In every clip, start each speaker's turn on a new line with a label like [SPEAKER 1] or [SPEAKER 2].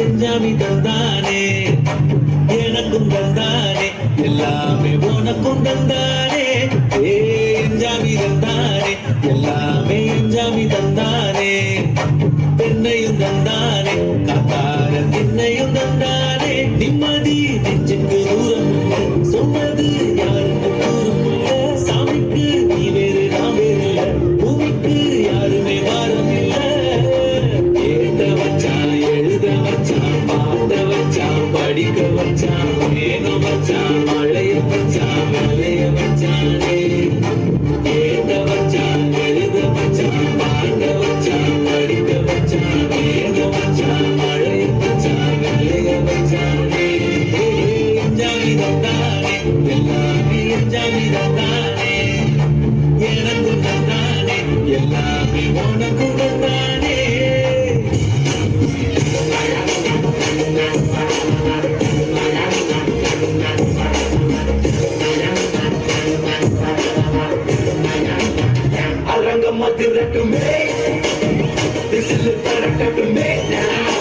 [SPEAKER 1] எல்லாமே தந்தானே, எனக்கும் தந்தானே, எல்லாமே உனக்கும் தந்தானே. எஞ்சாமி தந்தானே, எல்லாமே எஞ்சாமி தந்தானே. பெண்ணையும் தந்தானே, காத்தார திண்ணையும் தந்தானே. நிம்மதி நெஞ்சுக்கு தூரம் இல்லை, சொன்னது யாருக்கு தூரம் இல்லை. சாமிக்கு நீ வேறு நான் வேறு இல்லை, பூமிக்கு யாருமே வாரம் இல்லை. ஏத்த வச்சான், எழுத வச்சான், பாட்ட வச்சான், படிக்க வச்சான், மேகம் வச்சான், மழைய வச்சான், மலைய வச்சானே. ஏத்த வச்சான், எழுத வச்சான், பாட்ட வச்சான், படிக்க வச்சான், மேகம் வச்சான், மழைய வச்சான், மலைய வச்சானே. எஞ்சாமி தந்தானே, எல்லாமே எஞ்சாமி தந்தானே. எனக்கும் தந்தானே, எல்லாமே உனக்கும் தந்தானே. Arangama diratume, this is the tarakatume now.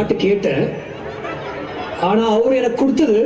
[SPEAKER 2] பாட்டு கேட்டேன். ஆனா அவர் எனக்கு கொடுத்தது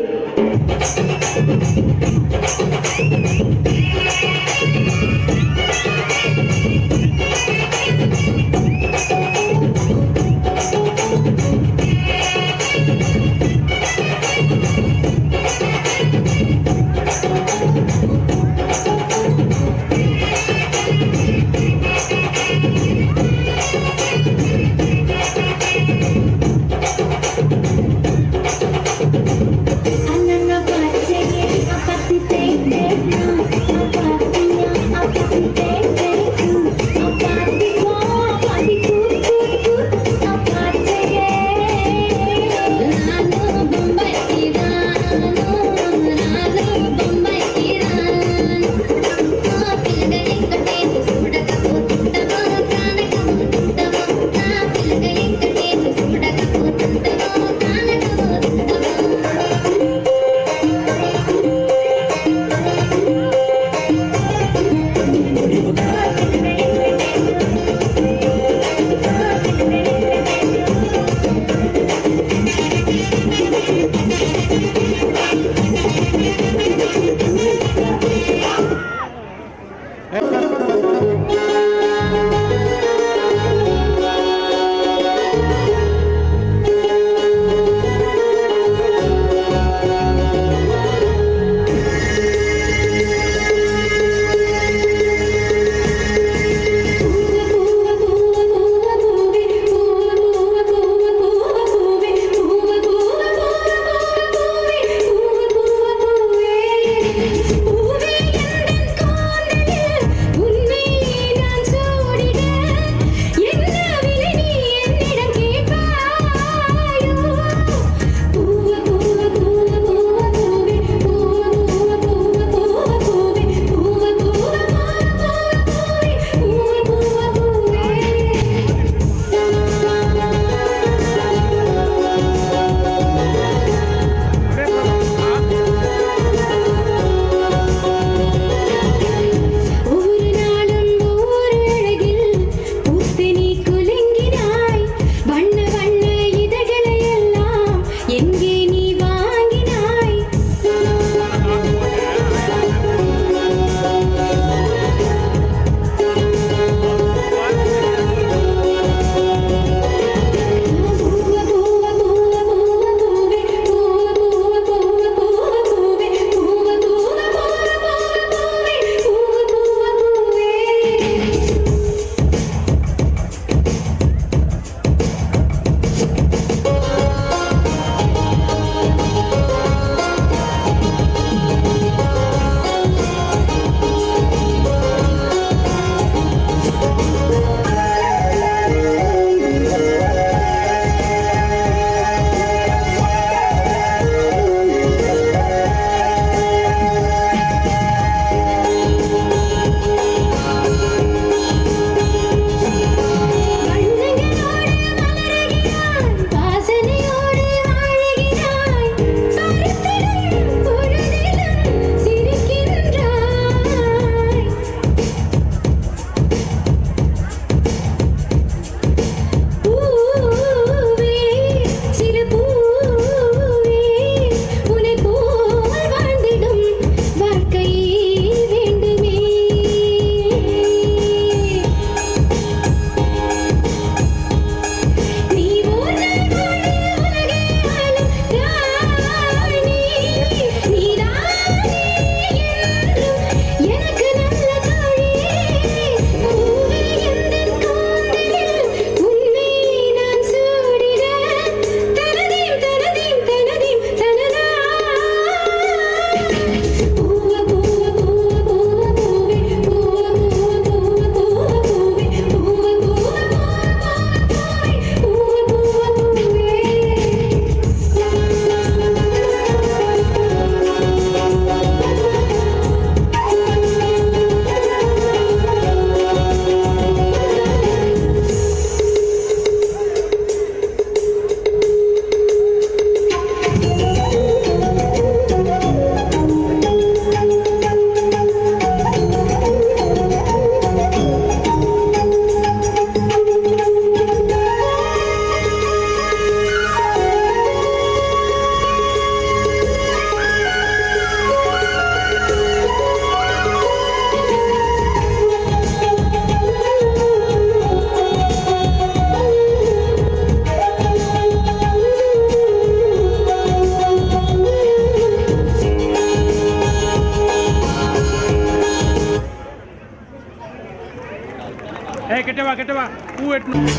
[SPEAKER 3] கெட்டவா பூ வெட்டணும்.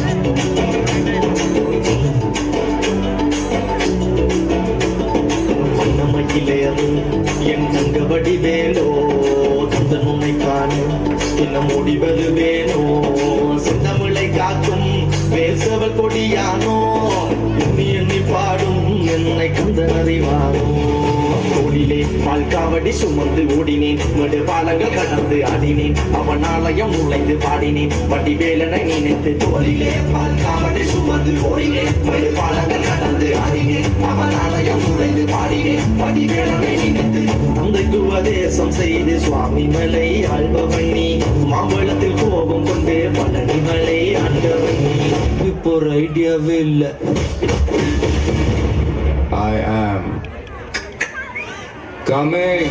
[SPEAKER 1] மயிலேறும் என் தங்க வடிவேலோ தந்த நுண்ணை காணும் இன்னும் முடிவது வேணோ செந்தமிழை காக்கும் பேசவல் கொடியானோ எண்ணி எண்ணி பாடும் என்னை கந்தன் அறிவானோ தோளிலே பால் காவடி சுமந்து ஓடினேன் நடு பாலங்கள் கடந்து ஆடினேன் அவன் ஆலயம் நுழைந்து பாடினேன் வடிவேலனை நினைத்து தோளிலே பால் காவடி சுமந்து ஓடினேன் நடு பாலங்கள் கடந்து ஆடினேன் அவன் ஆலயம் நுழைந்து பாடினேன் வடிவேலனை நினைத்து தந்தைக்கு உபதேசம் செய்து சுவாமி மலை ஆழ்பவன் நீ மாம்பழத்தில் கோபம் கொண்டு பழனிகளை ஆண்டவன் நீ இப்போ ஒரு ஐடியாவே இல்லை.
[SPEAKER 4] I am coming.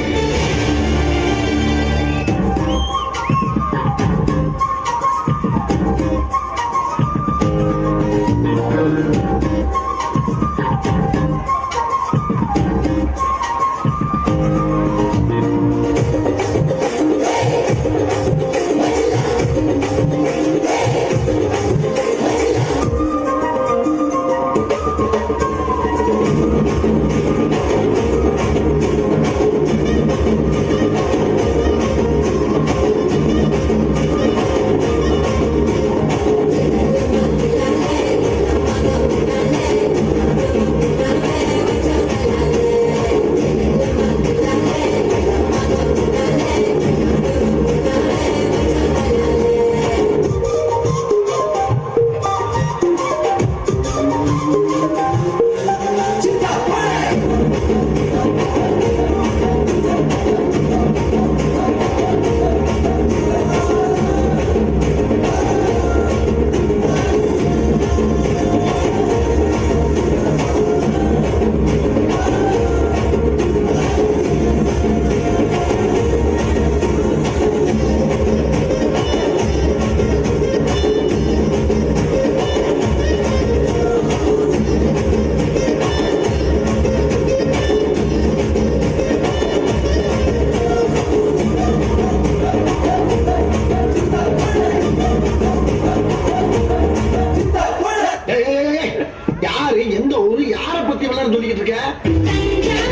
[SPEAKER 5] யாரு எந்த ஊரு யார பத்தி விளையாட சொல்லிக்கிட்டு இருக்க?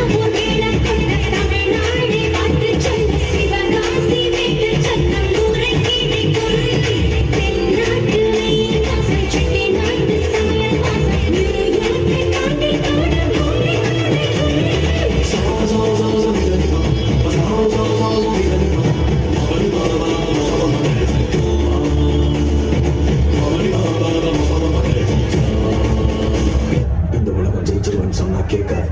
[SPEAKER 5] இந்த உலகம் ஜெயிச்சிருவேன்னு சொன்னா கேட்காது,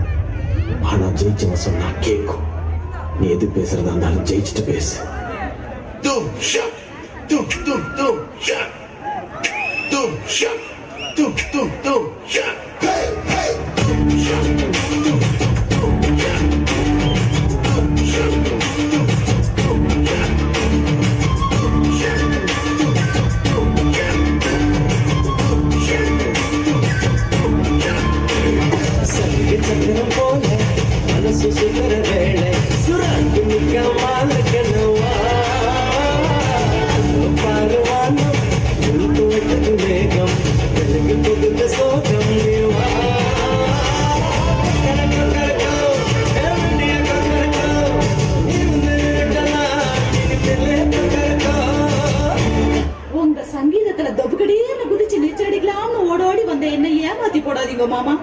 [SPEAKER 5] ஆனா ஜெயிச்சவன் சொன்னா கேட்கும். நீ எது பேசுறதா இருந்தாலும் ஜெயிச்சுட்டு பேசு.
[SPEAKER 1] Doom shot, doom doom doom shot, doom shot, doom doom doom shot. Hey hey, doom shot, doom doom shot, doom shot, doom doom shot, doom shot, doom shot, doom shot, doom shot. சங்கு சக்கரம் போல மனசு சுந்தர வேளை சுராண்டு நிற்க மாலக்கனவா பாருவானம் துவட்டது வேகம் தெலுங்கு புகுந்த சோகம் நீவா கரக்கோ கரக்கோ எவனிய கரக்கோ இருந்து விடலாம் இனி தெல்லே கரக்கோ.
[SPEAKER 6] உங்க சங்கீதத்துல தொபுகடின்னு குதிச்சு நீச்சடிக்கலாம்னு ஓடோடி வந்த என்ன ஏமாத்தி போடாதீங்க மாமா.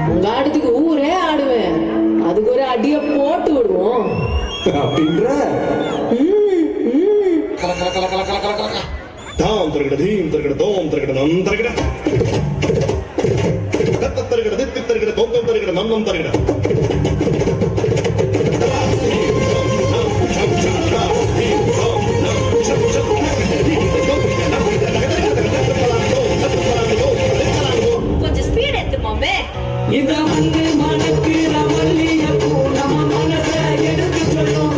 [SPEAKER 7] உங்க ஆட்டத்துக்கு ஊரே ஆடுவேன், அதுக்கு ஒரு அடிய போட்டு விடுவோம்
[SPEAKER 5] அப்படின்ற
[SPEAKER 8] தாம் தருகிட தீம் தருகிட தோம் தருகிட நம் தருகிட கத்த தருகிட தித்தி தருகிட தோக்கம் தருகிட நன்னம் தருகிட
[SPEAKER 2] இந்த மண்ணு மணக்கிற மல்லிகைப்பூ நம்ம மனசை எடுத்து சொல்லும்.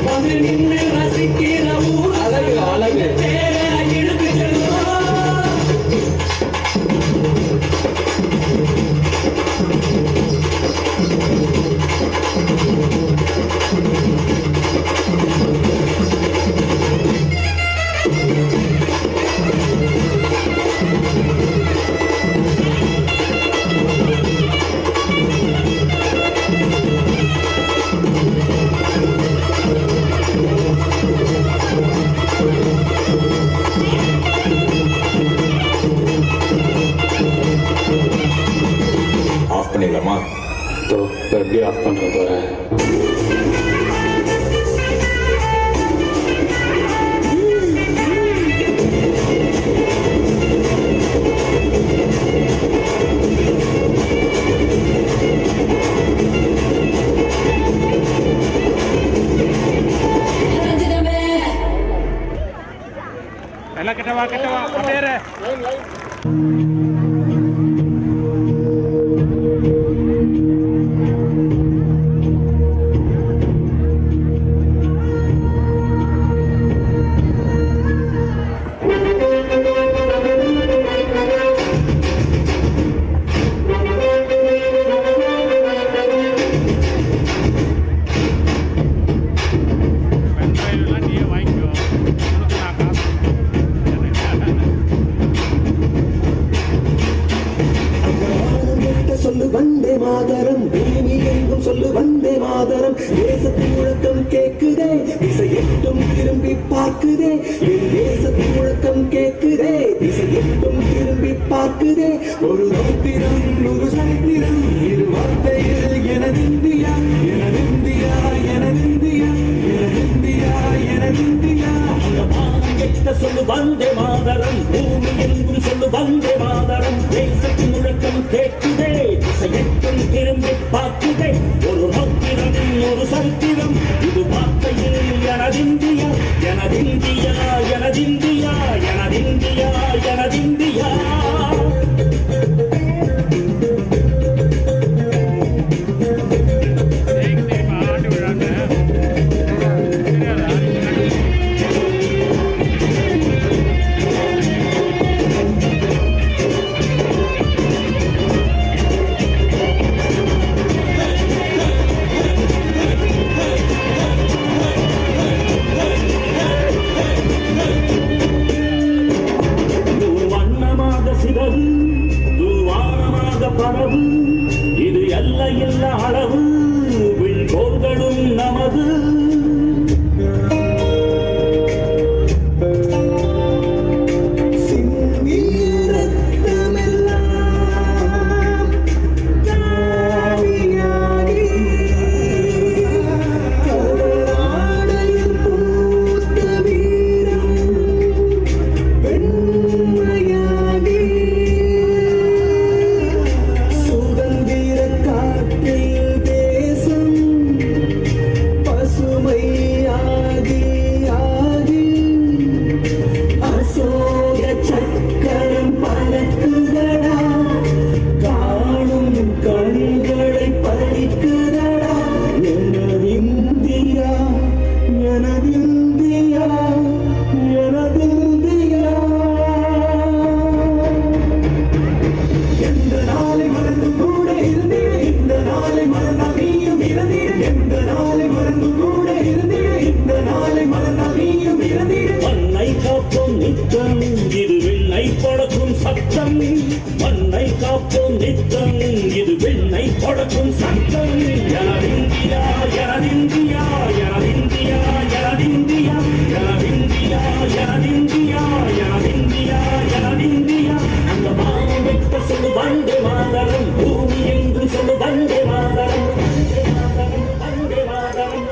[SPEAKER 2] வந்து நின்று ரசிக்கிற ஊர் அழகு அழகு பேரை எடுத்து சொல்லும்.
[SPEAKER 5] ஆஃப் பண்ணிடலாமா?
[SPEAKER 2] எப்படி ஆஃப் பண்ற போறேன்?
[SPEAKER 3] எல்லாம் கிட்டவா அப்படியே இரு. வெங்காயம்லாம் நீயே வாங்கிக்கோ. உனக்கு நான் காசு
[SPEAKER 1] சொல்லு வந்தே மாதரம், பூமி எங்கும் சொல்லு வந்தே மாதரம். தேசத்தின் முழக்கம் கேக்குதே, திசை எட்டும் திரும்பி பார்க்குதே. என் தேசத்தின் முழக்கம் கேக்குதே, திசை எட்டும் திரும்பி பார்க்குதே. ஒரு நோத்திரம் ஒரு சரித்திரம், இரு வார்த்தையில் எனதிந்தியா எனதிந்தியா எனதிந்தியா எனதிந்தியா எனதிந்தியா. சொல்லு வந்தே மாதரம், பூமி எங்கும் சொல்லு வந்தே மாதரம். தேசத்தின் முழக்கம் கேட்குதே, திசையெட்டும் திரும்பி பார்க்குதே. ஒரு நோக்கிரம் ஒரு சரித்திரம், இது வார்த்தையில் எனதிந்தியா எனதிந்தியா எனதிந்தியா எனதிந்தியா எனதிந்தியா.
[SPEAKER 3] ஆண்டு விழாங்க தெரியாதா?
[SPEAKER 1] சிறகு தூவானமாக பரவு, இது எல்லையில்ல அளவு, விண்கோள்களும் நமது. மண்ணை காப்போம் நித்தம், இது வெண்ணை பழக்கும் சட்டம். எனதிந்தியா எனதிந்தியா எனதிந்தியா எனதிந்தியா எனதிந்தியா எனதிந்தியா எனதிந்தியா எனதிந்தியா. அந்த வானம் விட்ட சொல்லு வந்தே மாதரம், பூமி எங்கும் சொல்லு வந்தே மாதரம். வந்தே மாதரம்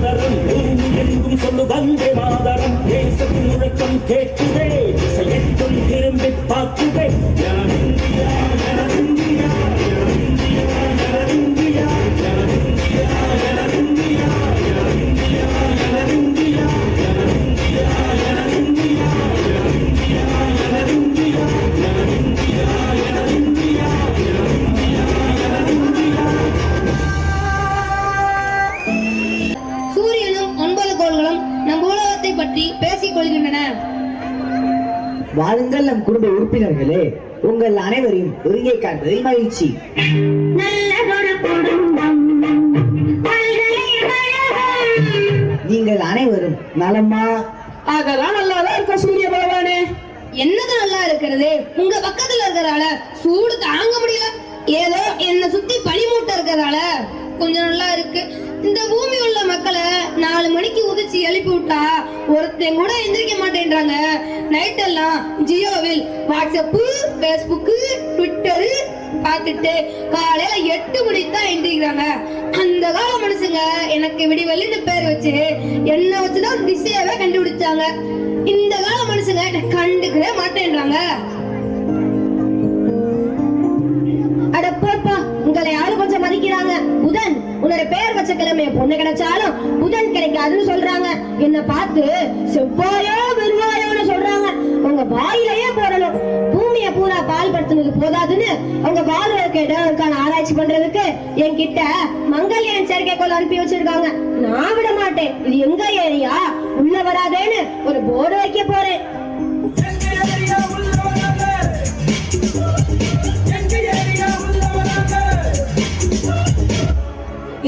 [SPEAKER 2] சோதரன் பூமி எங்கும் சொல்லு வந்தே மாதரம் தேசத்தின் முழக்கம் கேட்குதே செயற்கும் திரும்பி பார்க்குதே ஜனமிந்தியா ஜனமிந்தியா ஜனமிந்தியா ஜனமிந்தியா ஜனமிந்தியா ஜனமிந்தியா ஜனமிந்தியா ஜனமிந்தியா ஜனமிந்தியா ஜனமிந்தியா ஜனமிந்தியா ஜனமிந்தியா ஜனமிந்தியா ஜனமிந்தியா
[SPEAKER 4] சூரியனும் 9 கோள்களும் நம் உலகத்தை பற்றி பேசிக் கொள்கின்றன.
[SPEAKER 9] வாருங்கள் நம் குடும்ப உறுப்பினர்களே, உங்கள் அனைவரையும் ஒருங்கே காண்பதில் மகிழ்ச்சி. நீங்கள் அனைவரும் நலமா?
[SPEAKER 7] அதெல்லாம் நல்லாதான் இருக்க சூரிய பகவானே.
[SPEAKER 4] என்னது நல்லா இருக்கிறது? உங்க பக்கத்துல இருக்கிறதால சூடு தாங்க முடியல. ஏதோ என்ன சுத்தி பனிமூட்டை இருக்கிறதால கொஞ்சம் நல்லா இருக்கு. இந்த பூமி உள்ள மக்களை 4 மணிக்கு உதிச்சு எழுப்பி விட்டா ஒருத்தன் கூட எந்திரிக்க மாட்டேன்றாங்க. நைட் எல்லாம் ஜியோவில் வாட்ஸ்அப், பேஸ்புக், ட்விட்டர் பார்த்துட்டு காலையில 8 மணிக்கு தான் எந்திரிக்கிறாங்க. அந்த கால மனுஷங்க எனக்கு விடிவெளின்னு பேர் வச்சு என்ன வச்சுதான் திசையாவே கண்டுபிடிச்சாங்க. இந்த கால மனுஷங்க என்ன கண்டுக்கவே மாட்டேன்றாங்க. அட போப்பா, உங்களை யாரும் கொஞ்சம் மதிக்கிறாங்க. புதன் உன்னோட பேர் வச்ச கிழமைய பொண்ணு கிடைச்சாலும் புதன் கிடைக்காதுன்னு சொல்றாங்க. என்ன பார்த்து செவ்வாயோ வெறுவாயோன்னு சொல்றாங்க. உங்க வாயிலேயே போடணும். பூமிய பூரா பால் படுத்துனது போதாதுன்னு உங்க வாழ்வுக்கு இடங்களுக்கான ஆராய்ச்சி பண்றதுக்கு என்கிட்ட மங்கல்யான் செயற்கைக்கோள் அனுப்பி வச்சிருக்காங்க. நான் விட மாட்டேன். இது எங்க ஏரியா, உள்ள வராதேன்னு ஒரு போர்டு வைக்க போறேன்.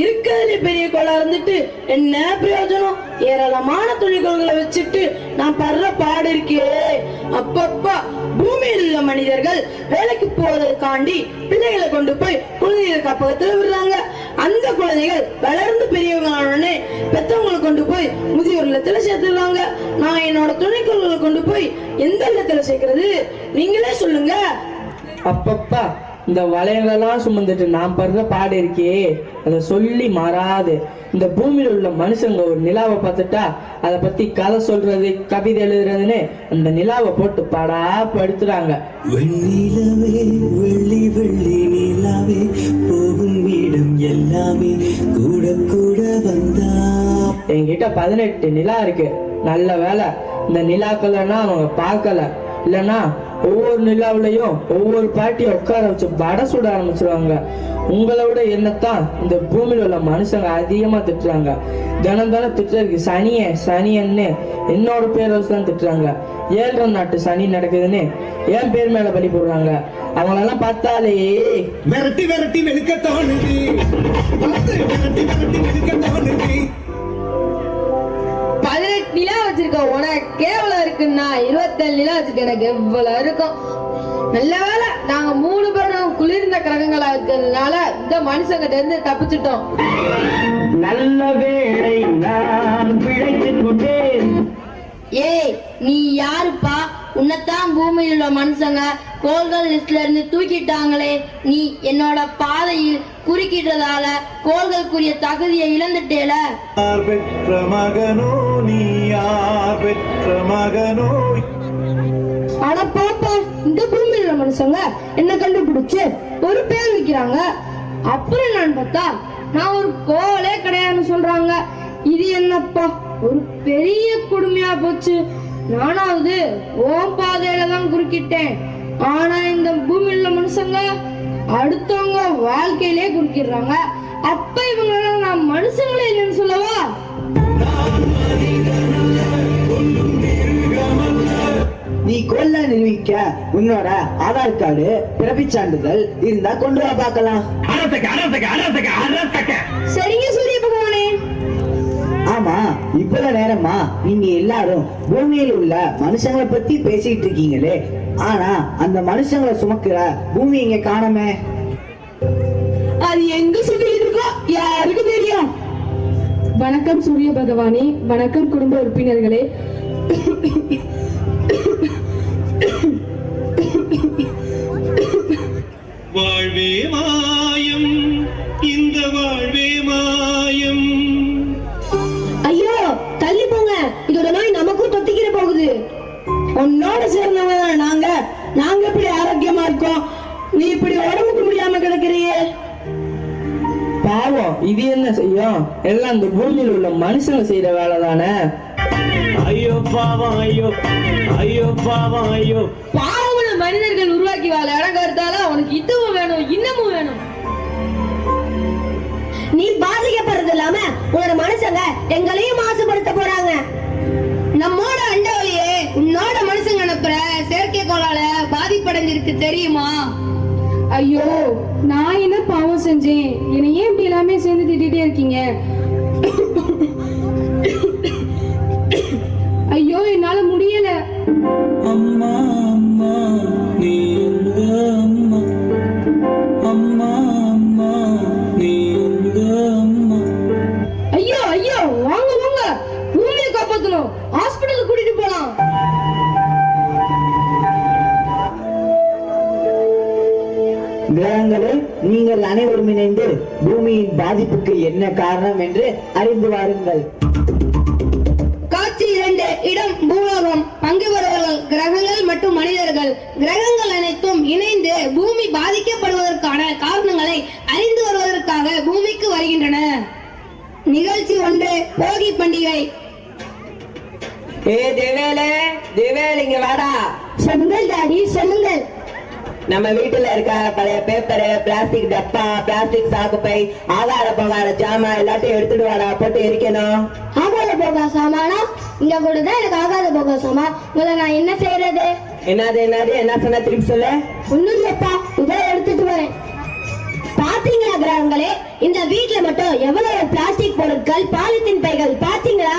[SPEAKER 7] இருக்கிறதுல பெரிய கோளா இருந்துட்டு என்ன பிரயோஜனம்? ஏராளமான துணிகோள்களை வச்சுட்டு நான் படுற பாடு இருக்கே. அப்பப்பா, பூமியில் உள்ள மனிதர்கள் வேலைக்கு போவதற்காண்டி பிள்ளைகளை கொண்டு போய் குழந்தைகள் காப்பகத்துல விடுறாங்க. அந்த குழந்தைகள் வளர்ந்து பெரியவங்க பெற்றவங்களை கொண்டு போய் முதியோர் இல்லத்துல சேர்த்துடுறாங்க. நான் என்னோட துணைக்கோள்களை கொண்டு போய் எந்த இல்லத்துல சேர்க்கறது? நீங்களே சொல்லுங்க.
[SPEAKER 10] அப்பப்பா, இந்த வளையங்களெல்லாம் சுமந்துட்டு நான் படுற பாடு இருக்கே, அதை சொல்லி மாறாது. இந்த பூமியில உள்ள மனுஷங்க ஒரு நிலாவை பார்த்துட்டா அதை பத்தி கதை சொல்றது, கவிதை எழுதுறதுன்னு அந்த நிலாவை போட்டு பாடா படுத்துறாங்க.
[SPEAKER 2] வெண்ணிலவே வெள்ளி வெள்ளி நிலாவே போகும் இடம் எல்லாமே கூட கூட வந்தா.
[SPEAKER 10] என்கிட்ட 18 நிலா இருக்கு. நல்ல வேலை இந்த நிலாக்கள்னா அவங்க பார்க்கல. இல்லைன்னா ஒவ்வொரு நிலாவிலையும் ஒவ்வொரு பாட்டியை உட்கார வச்சு வடை சுட ஆரம்பிச்சிருவாங்க. உங்களை விட என்னத்தான் இந்த பூமியில உள்ள மனுஷங்க அதிகமா திட்டுறாங்க. தினம் திட்டுறதுக்கு சனியன்னு என்னோட பேர் வச்சுதான் திட்டுறாங்க. 7 நாட்டு சனி நடக்குதுன்னு என் பேர் மேல பலி போடுறாங்க. அவங்களெல்லாம் பார்த்தாலே
[SPEAKER 2] விரட்டி விரட்டி வெளுக்கத்தானுது.
[SPEAKER 4] 18 நிலா வச்சிருக்க உனக்கு கேவலம் இருக்குன்னா 27 நிலா வச்சிருக்க எனக்கு எவ்வளவு இருக்கும். நல்ல வேலை நாங்க 3 பேரும் குளிர்ந்த கிரகங்களா இருக்கிறதுனால இந்த மனுஷங்கிட்ட இருந்து தப்பிச்சிட்டோம்.
[SPEAKER 10] நல்ல வேளை நான் பிழைத்துக் கொண்டேன்.
[SPEAKER 4] ஏய், நீ யாருப்பா? உன்னைத்தான் பூமியில் உள்ள மனுஷங்க கோள்கள் லிஸ்ட்ல இருந்து தூக்கிட்டாங்களே. நீ என்னோட பாதையில் குறுக்கிட்டதால கோள்களுக்குரிய தகுதியை இழந்துட்டேல.
[SPEAKER 1] பெற்ற மகனோ நீ யார் பெற்ற மகனோ?
[SPEAKER 4] ஆனா பாப்பா, இந்த பூமியில் உள்ள மனுஷங்க என்ன கண்டுபிடிச்சு ஒரு பேர் வைக்கிறாங்க. அப்புறம் நான் பார்த்தா நான் ஒரு கோளே கிடையாதுன்னு சொல்றாங்க. இது என்னப்பா ஒரு பெரிய கொடுமையா போச்சு. நானாவது ஓம் பாதையில தான் குறுக்கிட்டேன். ஆனா இந்த பூமியில் உள்ள மனுஷங்க அடுத்தவங்க வாழ்க்கையிலே குறுக்கிடுறாங்க. அப்ப இவங்க நான் மனுஷங்களே இல்லைன்னு சொல்லவா?
[SPEAKER 9] நீ கொல்ல நிரூபிக்க உன்னோட ஆதார் கார்டு, பிறப்பிச் சான்றிதழ் இருந்தா கொண்டு வா பார்க்கலாம்.
[SPEAKER 4] சரிங்க சூரிய பகவானே.
[SPEAKER 9] ஆமா, இப்பதான் நேரமா நீங்க எல்லாரும் பூமியில் உள்ள மனுஷங்களை பத்தி பேசிட்டு இருக்கீங்களே. ஆனா அந்த மனுஷங்களை சுமக்கிற பூமி இங்க காணமே.
[SPEAKER 7] அது எங்க சுத்திட்டு இருக்கோ யாருக்கு தெரியும்? வணக்கம் சூரிய பகவானே. வணக்கம் குடும்ப உறுப்பினர்களே.
[SPEAKER 2] வாழ்வே மாயம், இந்த வாழ்வே மாயம்.
[SPEAKER 7] இதோட நோய் நமக்கும் தொத்திக்கிற போகுது. உன்னோட சேர்ந்தவங்க நாங்க நாங்க இப்படி ஆரோக்கியமா இருக்கோம், நீ இப்படி உடம்புக்கு முடியாம கிடக்குறியே.
[SPEAKER 10] பாவம், இது என்ன செய்யும்? எல்லாம் இந்த பூமியில் உள்ள மனுஷங்க செய்யற வேலை தானே.
[SPEAKER 3] ஐயோ பாவம், ஐயோ ஐயோ பாவம், ஐயோ.
[SPEAKER 4] பாவமுள்ள மனிதர்கள் உருவாக்கி வாழ இடம் கருத்தால உனக்கு இதுவும் வேணும் இன்னமும் வேணும்.
[SPEAKER 7] நீ பாதிக்கப்படுறது இல்லாம உன்னோட மனுஷங்க எங்களையும் மாசுபடுத்த போறாங்க.
[SPEAKER 4] நம்மோட அண்டவழியே உன்னோட மனுஷங்க அனுப்புற செயற்கைக்கோளால பாதிப்படைஞ்சிருக்கு தெரியுமா?
[SPEAKER 11] ஐயோ, நான் என்ன பாவம் செஞ்சேன்? என்னை ஏன் இப்படி எல்லாமே சேர்ந்து திட்டிகிட்டே இருக்கீங்க? ஐயோ, என்னால முடியல.
[SPEAKER 2] அம்மா அம்மா நீ எங்க அம்மா, அம்மா அம்மா நீ எங்க அம்மா.
[SPEAKER 4] ஐயோ ஐயோ, வாங்க வாங்க, பூமியை காப்பாத்தணும், ஹாஸ்பிடலுக்கு கூட்டிட்டு போலாம்.
[SPEAKER 9] கிரகங்களே, நீங்கள் அனைவரும் இணைந்து பூமியின் பாதிப்புக்கு என்ன காரணம் என்று அறிந்து வாருங்கள்.
[SPEAKER 4] காட்சி 2. இடம் பூலோகம். பங்கு வருவர்கள் கிரகங்கள் மற்றும் மனிதர்கள். கிரகங்கள் அனைத்தும் இணைந்து பூமி பாதிக்கப்படுவதற்கான காரணங்களை அறிந்து வருவதற்காக பூமிக்கு வருகின்றன. நிகழ்ச்சி 1. போகி பண்டிகை.
[SPEAKER 7] ஏ தேவேலே, தேவேல் இங்க வாடா. சொல்லுங்கள் டாடி, சொல்லுங்கள். நம்ம வீட்டுல இருக்க பழைய பேப்பரு, பிளாஸ்டிக் டப்பா, பிளாஸ்டிக் சாக்குப்பை, ஆகார போகாத ஜாமான் எல்லாத்தையும் எடுத்துட்டு வாடா, போட்டு எரிக்கணும். ஆகாத போகா சாமானா? இங்க கூட தான் எனக்கு ஆகாத போகா சாமான். உங்களை நான் என்ன செய்யறது? என்னது என்ன சொன்ன, திருப்பி சொல்லு. ஒண்ணும் இல்லப்பா, இதெல்லாம் எடுத்துட்டு வரேன். பாத்தீங்களா கிரகங்களே, இந்த வீட்டுல மட்டும் எவ்வளவு பிளாஸ்டிக் பொருட்கள், பாலித்தீன் பைகள் பாத்தீங்களா?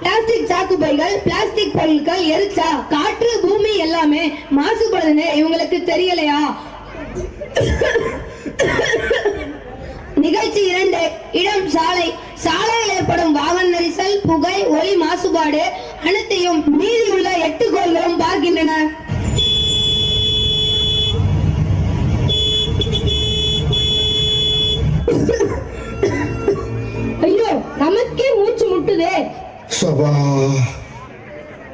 [SPEAKER 7] பிளாஸ்டிக் சாக்கு பைகள், பிளாஸ்டிக் பொருட்கள் எரிச்சா காற்று, பூமி எல்லாமே மாசுபடுதுன்னு இவங்களுக்கு தெரியலையா? நிகழ்ச்சி 2. இடம் சாலை. சாலையில் ஏற்படும் வாகன நெரிசல், புகை, ஒலி மாசுபாடு அனைத்தையும் மீதியுள்ள 8 கோள்களும் பார்க்கின்றன. ஐயோ, நமக்கே மூச்சு முட்டுதே.
[SPEAKER 8] சபா,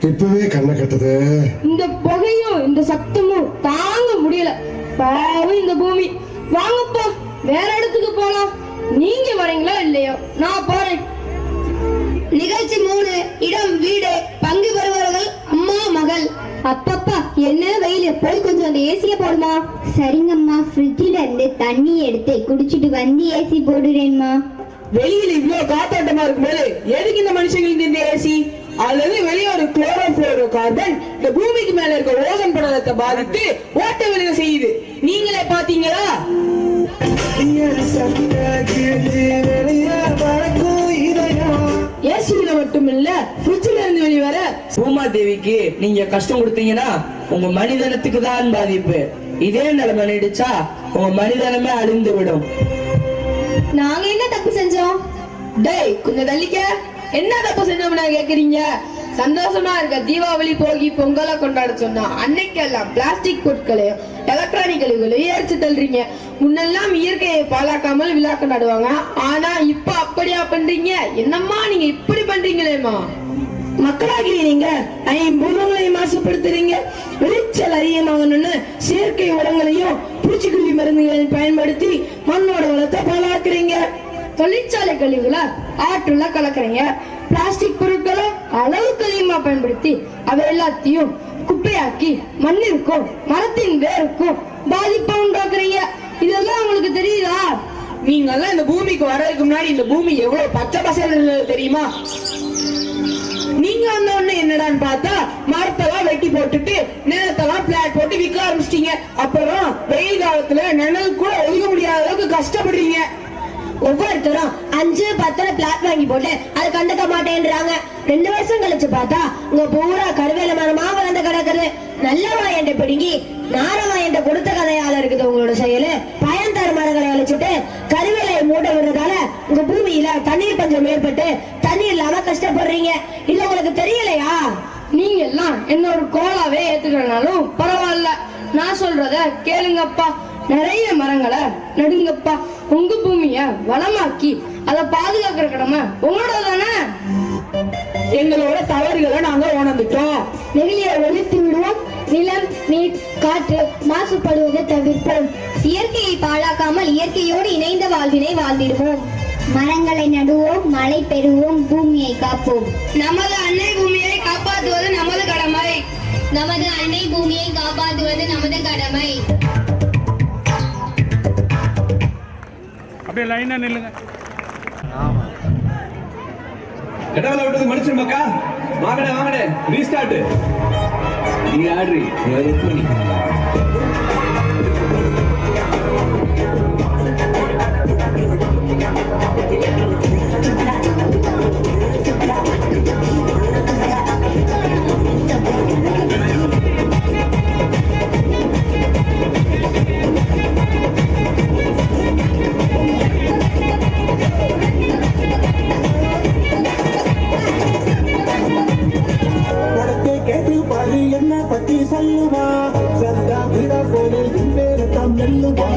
[SPEAKER 8] இப்பவே கண்ணை கட்டுது.
[SPEAKER 4] இந்த புகையும் இந்த சத்தமும் தாங்க முடியல. பாவம் இந்த பூமி. வாங்கப்பா, வேற இடத்துக்கு போலாம். நீங்க வரீங்களா இல்லையோ, நான் போறேன். நிகழ்ச்சி 3. இடம் வீடு. பங்கு வருபவர்கள் அம்மா, மகள். அப்பப்பா, என்ன வெயில், போய் கொஞ்சம் அந்த ஏசிய போடுமா?
[SPEAKER 12] சரிங்கம்மா, ஃப்ரிட்ஜில இருந்து தண்ணி எடுத்து குடிச்சிட்டு வந்து ஏசி போடுறேன்மா.
[SPEAKER 7] வெளியில இவ்வளவு காத்தாட்டமா இருக்கும்போது எதுக்கு இந்த மனுஷங்களுக்கு இந்த ஏசி? அல்லது வெளியே ஒரு குளோரோஃபுளோரோ கார்பன் இந்த பூமிக்கு மேல இருக்க ஓசோன் படலத்தை பாதித்து ஓட்ட விழுக செய்யுது. நீங்களே பாத்தீங்களா? ஏசியில மட்டும் இல்ல, ஃப்ரிட்ஜில இருந்து வெளிவர
[SPEAKER 10] பூமாதேவிக்கு நீங்க கஷ்டம் கொடுத்தீங்கன்னா உங்க மனிதனத்துக்கு தான் பாதிப்பு. இதே நிலைமை நீடிச்சா உங்க மனிதனமே அழிந்து விடும்.
[SPEAKER 4] நாங்க என்ன தப்பு செஞ்சோம்? டேய், கொஞ்சம் தள்ளிக்க. என்ன தப்பு செஞ்சோம்னா கேக்குறீங்க? சந்தோஷமா இருக்க தீபாவளி, போகி, பொங்கலை கொண்டாட சொன்னா அன்னைக்கெல்லாம் பிளாஸ்டிக் பொருட்களையும் எலக்ட்ரானிக் கழிவுகளையும் எரிச்சு தள்ளுறீங்க. முன்னெல்லாம் இயற்கையை பாழாக்காமல் விழா கொண்டாடுவாங்க. ஆனா இப்ப அப்படியா பண்றீங்க? என்னம்மா நீங்க இப்படி பண்றீங்களேமா?
[SPEAKER 7] மக்களாகி நீங்க ஐம்பூதங்களை மாசுபடுத்துறீங்க. விளைச்சல் அதிகமாகணும்னு செயற்கை உரங்களையும் பூச்சிக்கொல்லி மருந்துகளையும் பயன்படுத்தி மண்ணோட வளத்தை பாழாக்குறீங்க.
[SPEAKER 4] தொழிற்சாலை கழிவுகளை ஆற்றுல கலக்குறீங்க. பிளாஸ்டிக் பொருட்களை அளவுக்கு அதிகமா பயன்படுத்தி அவை எல்லாத்தையும் குப்பையாக்கி மண்ணிற்கும் மரத்தின் வேருக்கும் பாதிப்பை உண்டாக்குறீங்க. இதெல்லாம் உங்களுக்கு தெரியுதா?
[SPEAKER 7] நீங்க எல்லாம் இந்த பூமிக்கு வர்றதுக்கு முன்னாடி இந்த பூமி எவ்வளவு பச்சை பசங்க தெரியுமா? நீங்க வந்த உடனே என்னடான்னு பார்த்தா மரத்தெல்லாம் வெட்டி போட்டுட்டு நிலத்தெல்லாம் பிளாட் போட்டு விற்க ஆரம்பிச்சிட்டீங்க. அப்புறம் வெயில் காலத்துல நிழல் கூட ஒதுக்க முடியாத அளவுக்கு கஷ்டப்படுறீங்க. ஒவ்வொருத்தரும் 5-10 பிளாட் வாங்கி போட்டு அது கண்டுக்க மாட்டேன்றாங்க. 2 வருஷம் கழிச்சு பார்த்தா உங்க பூரா கருவேல மரமா வளர்ந்து கிடக்குது. நல்ல வாயண்ட பிடுங்கி நார வாயண்ட கொடுத்த கதையால இருக்குது உங்களோட செயலு. பயன் தர மரங்களை அழிச்சுட்டு கருவேலையை மூட விடுறதால உங்க பூமியில தண்ணீர் பஞ்சம் ஏற்பட்டு தண்ணீர் இல்லாம கஷ்டப்படுறீங்க. இல்ல உங்களுக்கு தெரியலையா?
[SPEAKER 4] நீங்க எல்லாம் என்னோட கோலாவே ஏத்துக்கிறனாலும் பரவாயில்ல. நான் சொல்றத கேளுங்கப்பா. நிறைய மரங்களை நடுங்கப்பா. உங்க பூமிய வளமாக்கி அதை பாதுகாக்கிற கடமை உங்களோட தானே.
[SPEAKER 7] எங்களோட தவறுகளை நாங்க உணர்ந்துட்டோம்.
[SPEAKER 12] நெகிழியை ஒழித்து விடுவோம். நிலம், நீர், காற்று மாசுபடுவதை தவிர்ப்போம். இயற்கையை பாழாக்காமல் இயற்கையோடு இணைந்த வாழ்வினை வாழ்ந்திடுவோம். மரங்களை நடுவோம், மழை பெறுவோம், பூமியை காப்போம்.
[SPEAKER 4] நமது அன்னை பூமியை காப்பாற்றுவது நமது கடமை.
[SPEAKER 12] நமது அன்னை பூமியை காப்பாற்றுவது நமது கடமை.
[SPEAKER 3] அப்படியே லைனா நில்லுங்க.
[SPEAKER 13] இடவலை விட்டது மனுஷன் மக்கா. வாங்கடே வாங்கடே, ரீஸ்டார்ட். நீ ஆடுறி, ருக்மணி.
[SPEAKER 1] என்ன பத்தி சொல்லுவா சந்தா விட போது பேரு தம் நெல்லுவா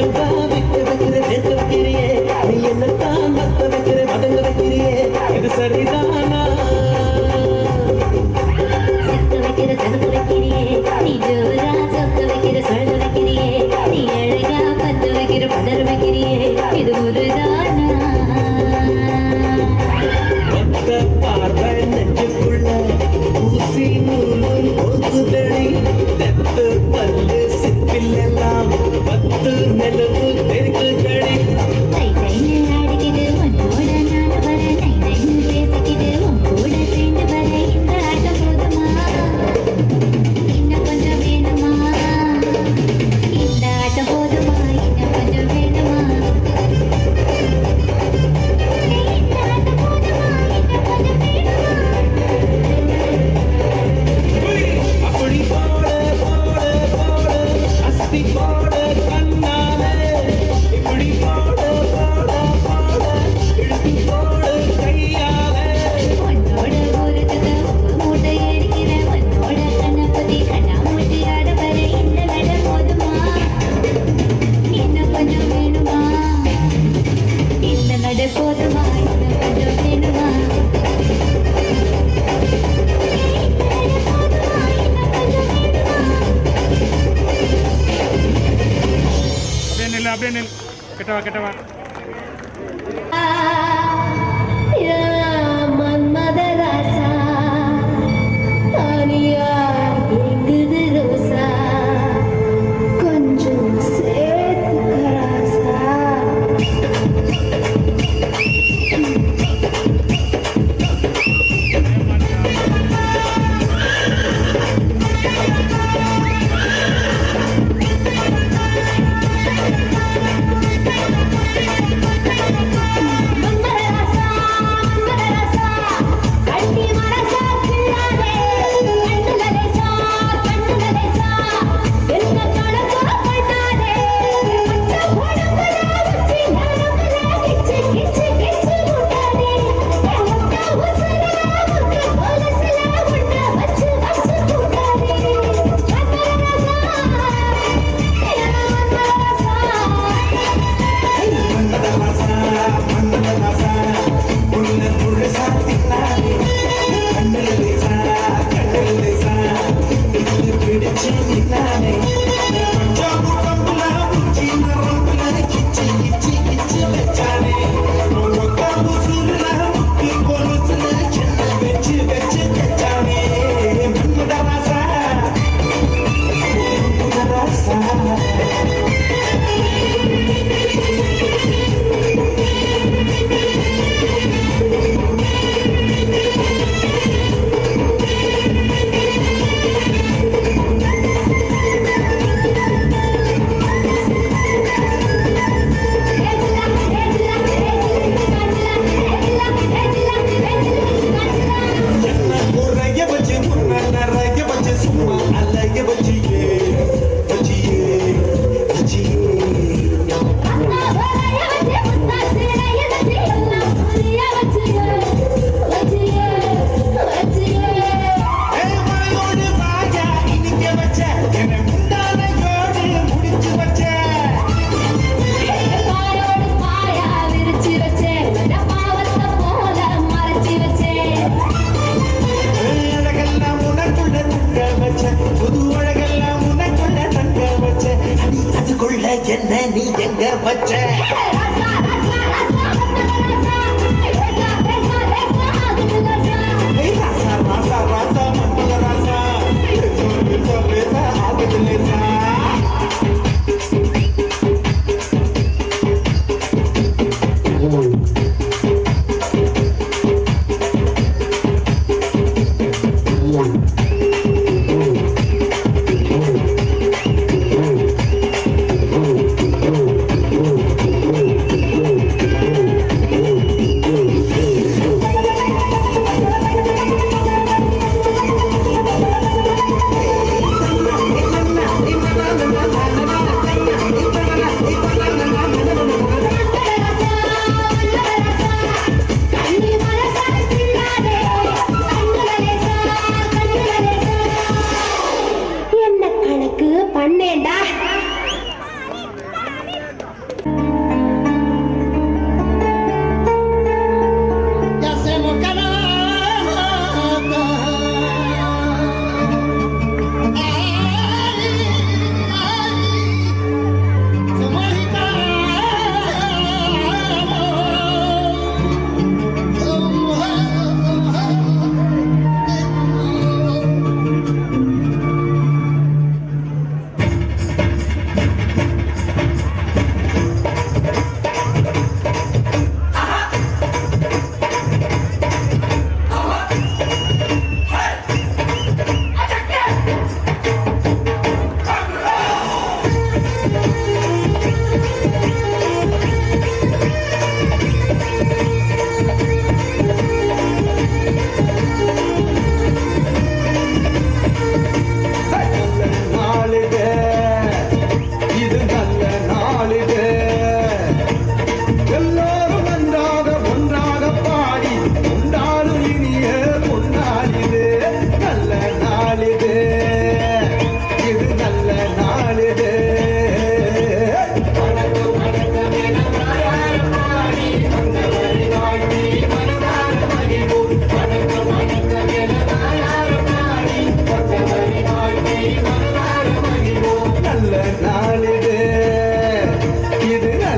[SPEAKER 1] என்னதான் விட்டு வைக்கிற சேர்த்து வைக்கிறியே நீ என்னத்தான் மத்த வைக்கிற மதங்க வைக்கிறியே இது சரிதானா
[SPEAKER 12] சத்து வைக்கிற சத்து வைக்கிறியே நீ ஜோரா சொத்து வைக்கிற சொல்ல வைக்கிறியே நீ அழகா பத்து வைக்கிற பதற வைக்கிறியே இது ஒருதானா
[SPEAKER 1] மத்த பார்வை நெஞ்சுக்குள்ள ஊசி நூலும் போகுதடி நெத்து பல்லு சிப்பிலெல்லாம் பத்து நிலவு தெரிக்குதடி
[SPEAKER 12] தை தைன்னு ஆடிக்கிது உன்னோட நான் வர நை நைன்னு பேசிக்கிது உன் கூட சேர்ந்து வர இந்த ஆட்டம் போதுமா இன்னும் கொஞ்சம் வேணுமா இந்த ஆட்டம் போதுமா இன்னும் கொஞ்சம் வேணுமா இந்த ஆட்டம் போதுமா இன்னும் கொஞ்சம் வேணுமா
[SPEAKER 1] அப்படி போட போட போட அஸ்தி போட கண்ணாலே இப்படி போட போட போட இழுத்து போட கையாலே
[SPEAKER 12] உன்னோட ஊருக்கு மூட்டை எரிக்கிற உன்னோட கண்ணப்பதி கண்ணாமூட்டி ஆட வர இந்த நட போதுமா இன்னும் கொஞ்சம் வேணுமா இந்த நட போதுமா இன்னும் கொஞ்சம் வேணுமா
[SPEAKER 3] அப்படியே நில் கிட்டவா
[SPEAKER 12] மன்மதராசா தானியா எங்குது ரோசா கொஞ்சம் சேர்த்துக்கராசா மன்மதராசா மன்மதராசா அடி மனசா கிள்ளாதே கண்ணுகளேசா கண்ணுகளேசா என்ன கணக்கா பண்ணாதே பச்சை உடம்புல உச்சி நரம்புல கிச்சு கிச்சு கிச்சு முட்டாதே முட்டா உசுல முட்டு கொலுசுல உன்னை வச்சு வச்சு கூட்டாதே மன்மதராசா
[SPEAKER 1] மன்மதராசா உன்னை முழுசா தின்னாலே கண்ணுலேசா கண்ணுலேசா இது பிடிச்சு நின்னாலே கொஞ்சம் உடம்புல உச்சி நரம்புல கிச்சு கிச்சு கிச்சு வச்சானே முட்டா உசுல முட்டு கொலுசுல சின்ன வச்சு வச்சு வச்சானே மன்மதராசா மன்மதராசா நிறைய வச்சு முன்ன நிறைய வச்சு சும்மா அலைய வச்சியே வச்சியே வச்சியே மழையோடு வாயா இனிக்க வச்ச என்னை முந்தானையோடு முடிச்சு வச்ச அழகெல்லாம் உனக்குள்ள தங்க வச்ச புது அழகெல்லாம் உனக்குள்ள தங்க வச்ச அடி அதுக்குள்ள என்ன நீ எங்க வச்ச ராசா ராசா ராசா மன்மதராசா லேசா லேசா ஆகுது லேசா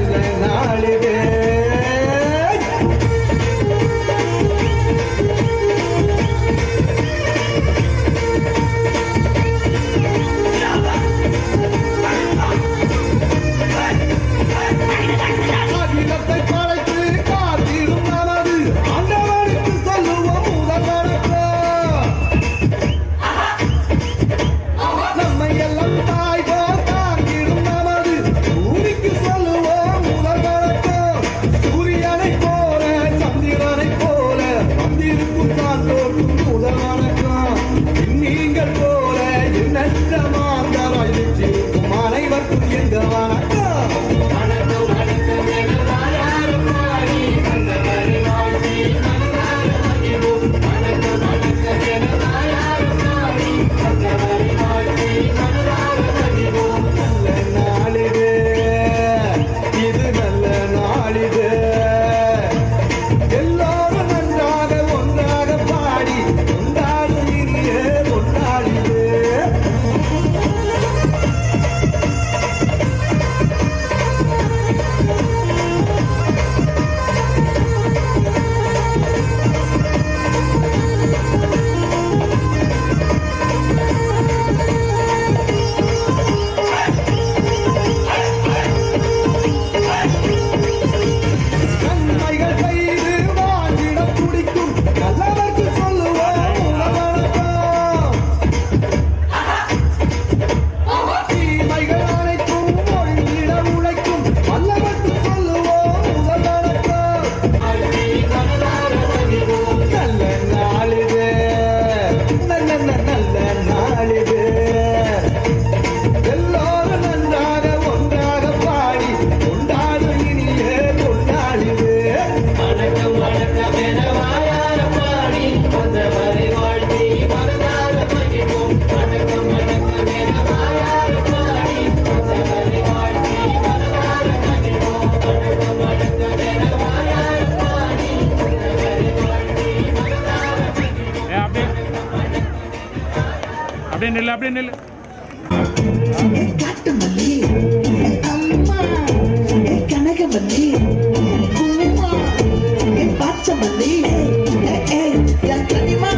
[SPEAKER 1] நல்ல நாளிது அகிலத்தை படைத்து காத்திடும் நமது ஆண்டவனுக்கு சொல்லுவோம் முதல் வணக்கம். நம்மை எல்லாம் தாய் போல் தாங்கிடும் நமது பூமிக்கு சொல்லுவோம் முதல் வணக்கம். சூரியனை போல சந்திரனை போல வந்திருக்கும் தான் தோற்றும் முதல் வணக்கம். நீங்கள் போல எண்ணற்ற மாந்தராய் வீற்றிருக்கும் அனைவருக்கும் எங்க வணக்கம். எல்லாரும் நன்றாக ஒன்றாக பாடி கொண்டாடு இனிய கொண்டாடிடு நன்மைகள் செய்து வாழ்ந்திட துடிக்கும் நல்லவர்க்கு சொல்லுவோம் வணக்கம். தீமைகள் அனைத்தும் ஒழிந்திட உழைக்கும் வல்லவர்க்கு சொல்லுவோம் வணக்கம். நல்ல நாளிது நல்ல நாளிது எல்லோரும் நன்றாக ஒன்றாக பாடி கொண்டாடு இனிய கொண்டாடிது வணக்கம் வணக்கம் என வாயார பாடி வந்தவரை வாழ்த்தி மனதார மகிழ்வோம். வணக்கம் வணக்கம் என வாயார பாடி வந்தவரை வாழ்த்தி மனதார மகிழ்வோம். வணக்கம் வணக்கம் என வாயார பாடி வந்தவரை வாழ்த்தி மனதார மகிழ்வோம்.
[SPEAKER 3] அப்படியே நில்லு அப்படியே நில்லு.
[SPEAKER 2] காட்டு மல்லி அம்மா கனக மல்லி கும்மா பச்சை மல்லி என் கனிமா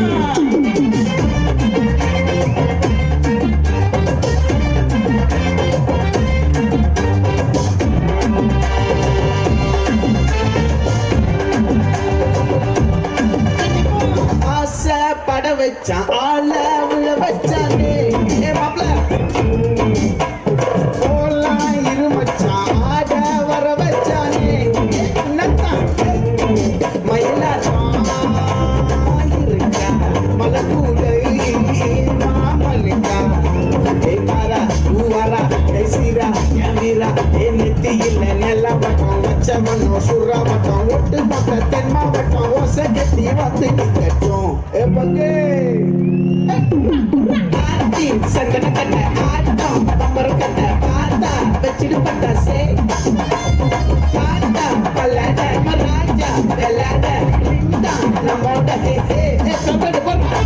[SPEAKER 2] ஆசை பட வச்சான் ஆள விழ வச்சானே மாப்பிள்ள போலாம் இரு மச்சான் ஆட வர வச்சானே என்னத்தான் மயிலாட்டம் இருக்கா மலக்கூடை மாமலிக்கா பாரா ஊவாரா சீரா வீரா நெத்தியில் நெல்ல பட்டம் வச்ச மண்ணம் சுறா பட்டம் ஒட்டு மொத்த தென் மாவட்டம் ஓசை கட்டி வந்து கட்டும் பங்கே சந்தன கட்ட ஆட்டம் பம்பர கட்ட பார்த்தா வச்சிடு பட்டாசே பார்த்தா பல்லாட மராஜா வெள்ளாட நம்மோட சொல்றது போறா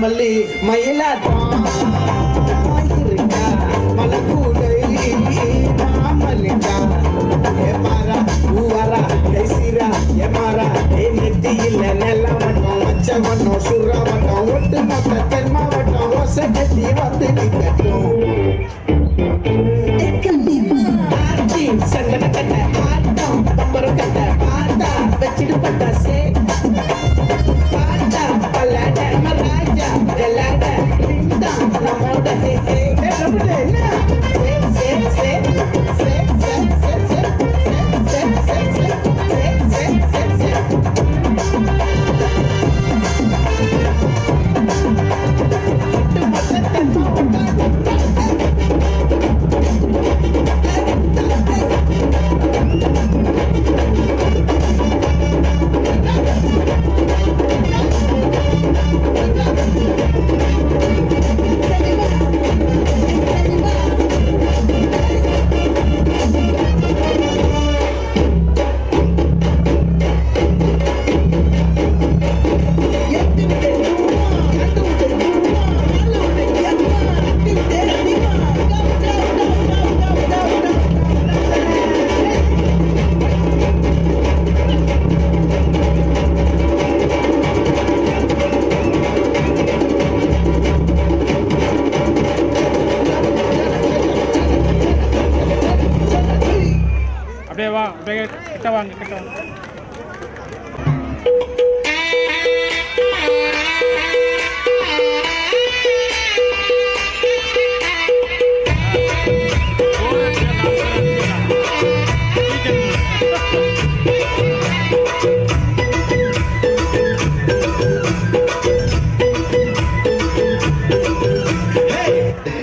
[SPEAKER 2] மல்லி மயிலாட்டம் இருக்கா மலக்கூடை மாமலிக்கா ஏ மாறா ஊவாரா கைசீரா ஏ மாறா ஏ நெத்தி
[SPEAKER 1] சிட்டியில் நெல்ல வட்டம் மச்ச வட்டம் சுர வட்டம் ஒட்டு மொத்த தென் மாவட்டம் ஓசை கட்டி வந்து நிக்கட்டும் சங்கட கட்ட ஆட்டம் பம்பரம் கட்ட பாட்டா வச்சிட்டு பட்டாசே பாட்டா பல்லாட மராஜா எல்லாட ரிண்டா நம்மோட ஹே என்ன
[SPEAKER 3] அப்படியே வா, அப்படியே கிட்ட வாங்க, கிட்ட வாங்க.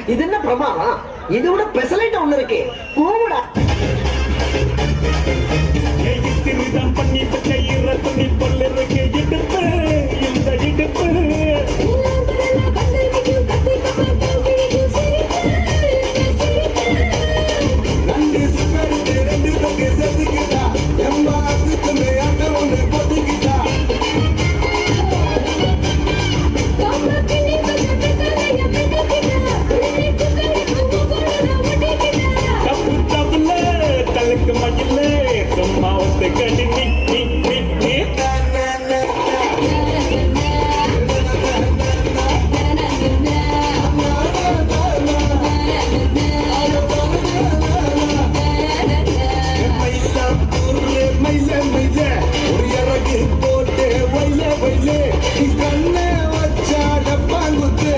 [SPEAKER 9] இது என்ன பிரமாதம்? இது விட பெசலைட் ஒண்ணு இருக்கு. கூடா
[SPEAKER 1] திருதான் பண்ணி செய்யற துணி பொல்லிருக்கு இடுப்பு இந்த இடுப்பு ரெண்டு சுகருக்கு ரெண்டு பங்கு செதுக்கிட்டா எம்பாத்துக்கு மேட்ட ஒண்ணு பொதுக்கிட்டா தப்பு தப்புல தலுக்கு மகிழ சும்மா ஒத்து கடி ஒரு இறகு போட்டு வைய வைலே கண்ண வச்சா டப்பாங்குத்து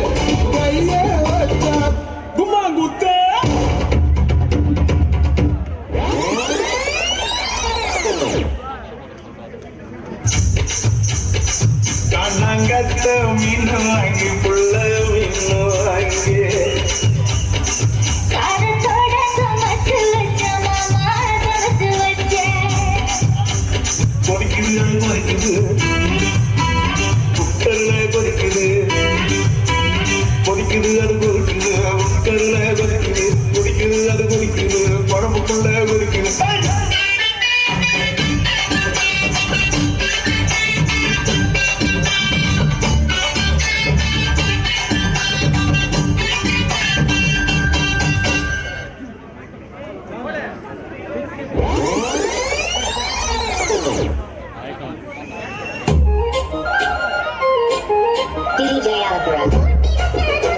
[SPEAKER 1] கைய வச்சா குமாங்குத்து கண்ணங்கத்த மீன் வாங்கி புள்ள மீன் வாங்கி கொதிக்குது அது கொதிக்குது குக்கர்ல கொதிக்குது கொதிக்குது அது கொதிக்குது குக்கர்ல கொதிக்குது கொதிக்குது அது கொதிக்குது குழம்புக்குள்ள கொதிக்குது
[SPEAKER 12] DJ Alvarez.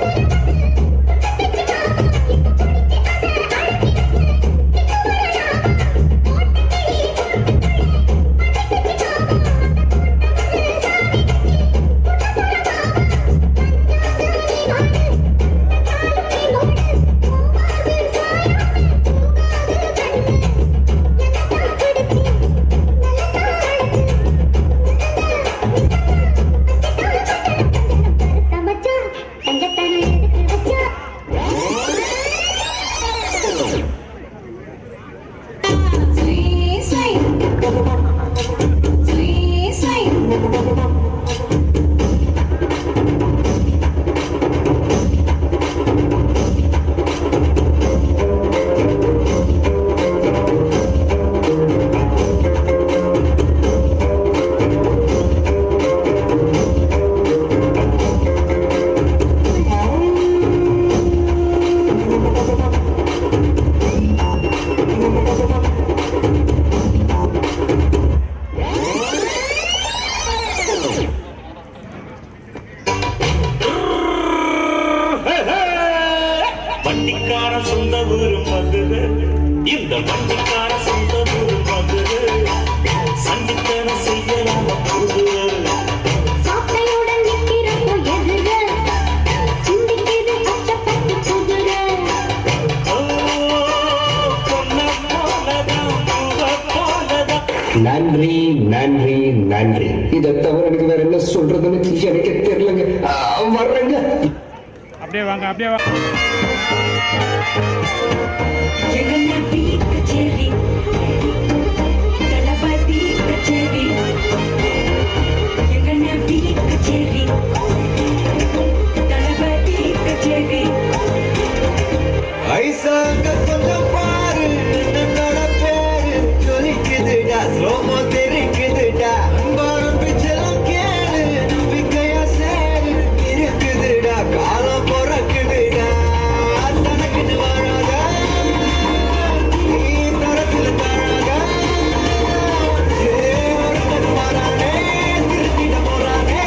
[SPEAKER 12] மச்சான்
[SPEAKER 1] வண்டிக்கார சொந்த ஊரு மதுரை, இந்த வண்டிக்கார சொந்த ஊரு மதுரை, சண்டித்தனம் செய்யலாம புதுரை.
[SPEAKER 12] சாட்டையுடன் நிற்கிறப்போ எதிர சிந்திக்குது கஷ்டப்பட்டு குதிரை.
[SPEAKER 13] நன்றி நன்றி நன்றி. இதை தவிர எனக்கு வேற என்ன சொல்றதுன்னு எனக்கு தெரியலங்க. வர்றேங்க.
[SPEAKER 3] அப்படியே வாங்க, அப்படியே வாங்க.
[SPEAKER 2] ஜெகநாதி கச்சேரி, தளபதி கச்சேரி, ஜெகநாதி கச்சேரி, தளபதி கச்சேரி.
[SPEAKER 1] ஐசாங்க கொஞ்சம் பாரு, என்னோட பேரு ஜொலிக்குதுடா, ஸ்லோமோ தெரிக்குதுடா, அன்பாரும் பிச்செல்லாம் கேளு, நம்பிக்கையா சேரு இருக்குதுடா, காலம் பிறக்குதுடா, தனக்குன்னு வராத நீ தரத்துல தாழாத, ஒருத்தன் வரானே திருத்திட போறானே,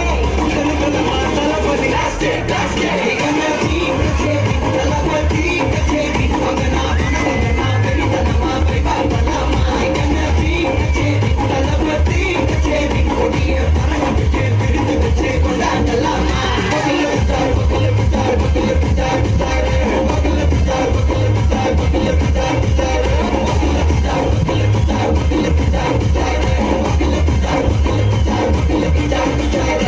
[SPEAKER 1] கலகலமா தளபதி லாஸ்டே லாஸ்டே கண்ணாடி கச்சேரி, தளபதி கச்சேரி, மகனா மனதனா பெரிதனமா பைபாலமா, கண்ணாடி கச்சேரி, தளபதி கச்சேரி, கொடிய பறந்து விரிந்து வச்சு கொண்டாடலாமா. பகல புத்தார் பகல புத்தார் பகல புத்தார் புத்தார் பகல புத்தார் பகல புத்தார் பகல புத்தார் புத்தார் பகல புத்தார் பகல புத்தார் பகல புத்தார் புத்தார் பகல புத்தார் பகல புத்தார் பகல புத்தார் புத்தார்.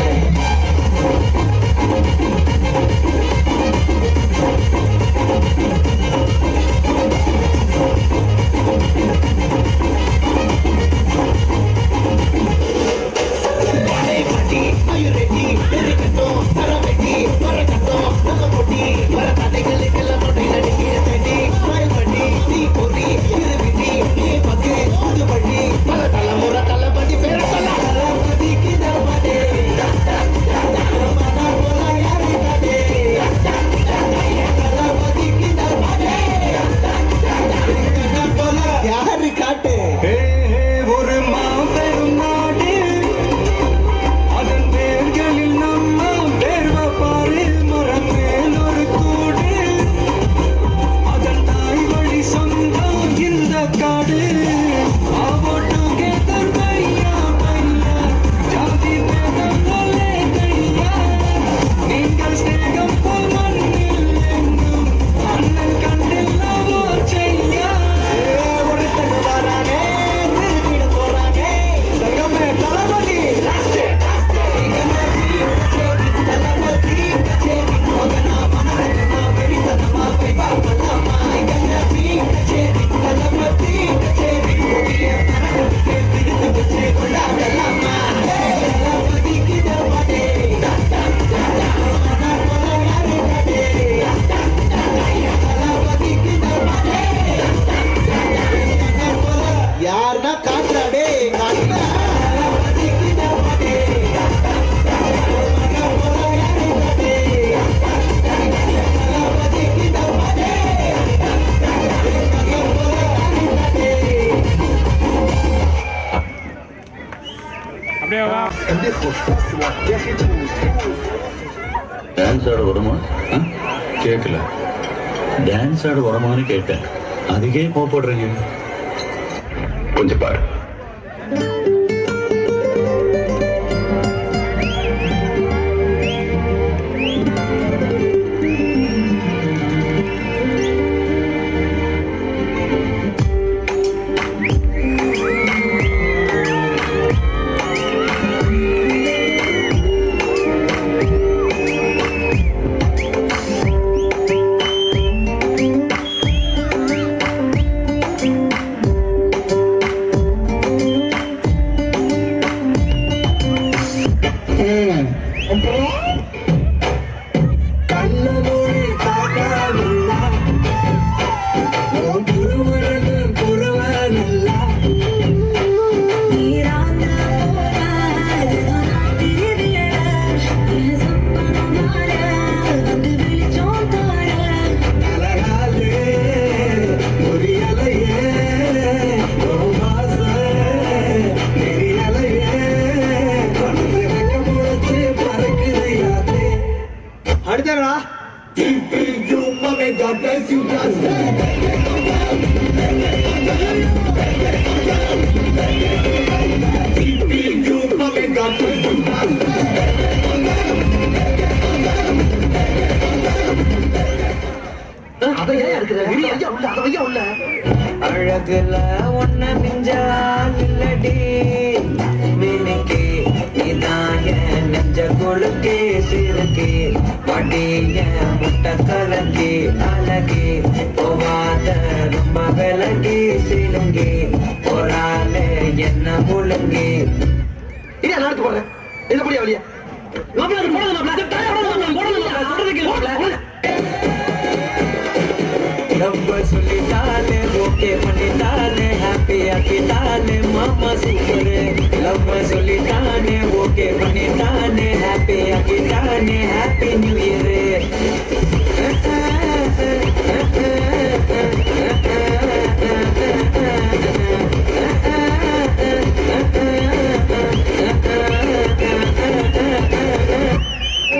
[SPEAKER 1] யாரு காட்டு ஒரு மாபெரும் நாடு, அதன் வேர்களில் நம்ம வேர்வை பாரு, மரம் மேல் ஒரு கூடு, அதன் தாய் வழி சொந்தம் இந்த காடு. டுகெதர் பையா பையா, ஜாதி பேதம் ஒரே கையா, நீங்கள் ஸ்நேகம் போல் மண்ணில் எங்கும் அண்ணன் கண்டில்லவோ செய்யா. ஒருத்தன் வரானே திருப்பிட போறானே, சங்கமே தளபதி லாஸ்டே லாஸ்டே கண்ணாடி கச்சேரி, தளபதி கச்சேரி, மகனா மனதனா பெரிதனமா பைபாலமா, கண்ணாடி கச்சேரி, தளபதி கச்சேரி, கொடிய பறந்து விரிந்து வச்சு கொண்டாடலாமா. தளபதி கிதவாடே யாருன்னா காட்டுறாடே காட்டுறா.
[SPEAKER 3] அப்படியே வா.
[SPEAKER 14] டான்ஸ் ஆட வருமா? கேட்கல. டான்ஸ் ஆட வருமானு கேட்டேன், அதுக்கே கோவப்படுறீங்க. கொஞ்சம் பாரு.
[SPEAKER 1] You mommy, God bless you, bless you, mommy, God bless you,
[SPEAKER 2] அழகுல ஒன்ன மிஞ்சால் இல்லடி மினுக்கே இதான் என் நெஞ்ச கொழுக்கே சிறுக்கே வடிய முட்டை கலக்கி அழகி போவாத ரொம்ப விலகி சிலுங்கி ஒரு என்ன முழுங்கி
[SPEAKER 9] இனி நடத்து போறேன் இது அப்படியே வழியா
[SPEAKER 2] ரொம்ப சொல்லிட்டாலே ஓகே பண்ணிட்டாலே ஹாப்பி ஆக்கிட்டாலே மாமா சூப்பரு லவ் சொல்லிட்டானே ஓகே பண்ணிட்டானே ஹாப்பி ஆக்கிட்டானே ஹாப்பி நியூ இயர்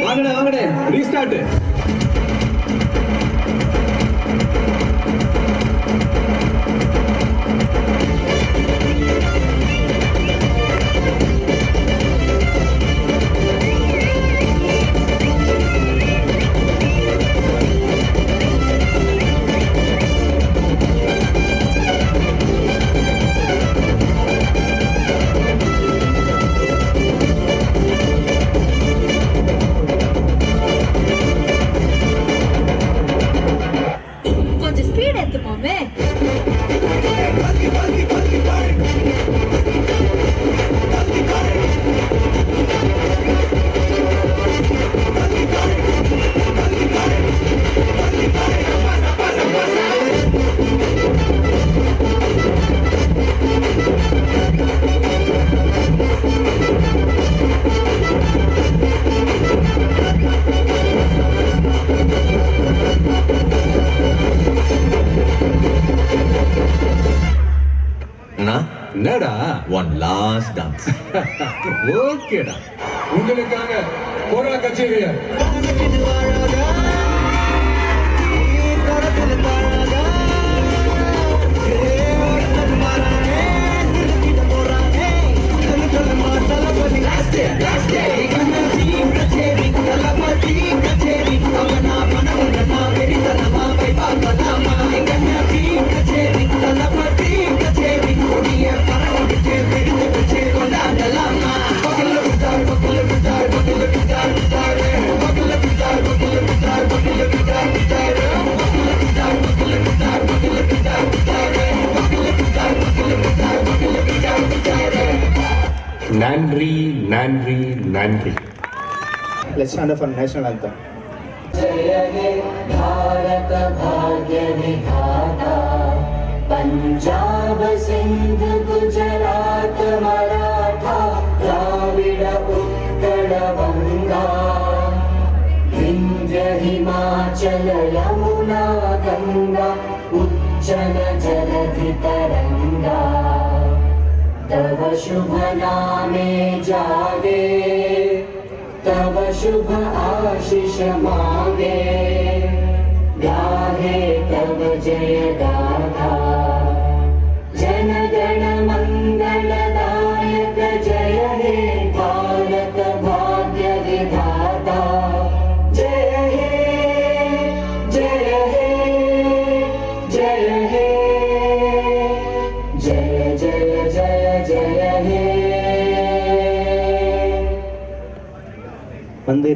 [SPEAKER 8] வாங்கடே ரீஸ்டார்ட்.
[SPEAKER 6] கொஞ்சம் ஸ்பீட் எடுத்துப்போமே.
[SPEAKER 5] என்னடா ஒன் லாஸ்ட் டான்ஸ். ஓகேடா,
[SPEAKER 8] உங்களுக்காக போரா கச்சேரியா
[SPEAKER 13] நன்றி நன்றி நன்றி.
[SPEAKER 9] Let's stand up for national anthem.
[SPEAKER 2] जय हे भारत भाग्य विधाता पंजाब सिंध गुजरात मराठा द्राविड उत्कल गंगा विंध्य हिमाचल यमुना गंगा उच्चल जलधि तरंगा तव शुभ नामे जागे तव शुभ आशीष मागे गाहे तव जय गाथा जन गण मंगलदायक जय हे भारत भाग्य विधाता जय हे जय हे जय हे जय जय जय जय हे
[SPEAKER 9] வந்து